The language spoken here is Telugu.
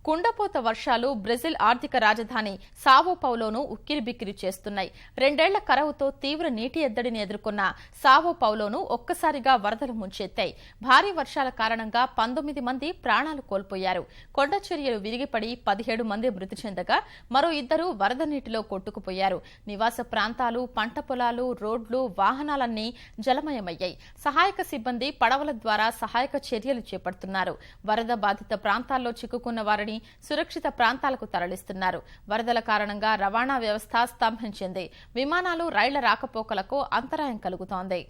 కుండపోత వర్షాలు బ్రెజిల్ ఆర్థిక రాజధాని సావో పౌలోను ఉక్కిరిబిక్కిరి చేస్తున్నాయి. 2 ఏళ్ల కరవుతో తీవ్ర నీటి ఎద్దడిని ఎదుర్కొన్న సావో పౌలోను ఒక్కసారిగా వరదలు ముంచెత్తాయి. భారీ వర్షాల కారణంగా 19 మంది ప్రాణాలు కోల్పోయారు. కొండ చర్యలు విరిగిపడి 17 మంది మృతి చెందగా మరో 2 వరద నీటిలో కొట్టుకుపోయారు. నివాస ప్రాంతాలు, పంట పొలాలు, రోడ్లు, వాహనాలన్నీ జలమయమయ్యాయి. సహాయక సిబ్బంది పడవల ద్వారా సహాయక చర్యలు చేపడుతున్నారు. వరద బాధిత ప్రాంతాల్లో చిక్కుకున్న వారిని సురక్షిత ప్రాంతాలకు తరలిస్తున్నారు. వరదల కారణంగా రవాణా వ్యవస్థ స్తంభించింది. విమానాలు, రైళ్ల రాకపోకలకు అంతరాయం కలుగుతోంది.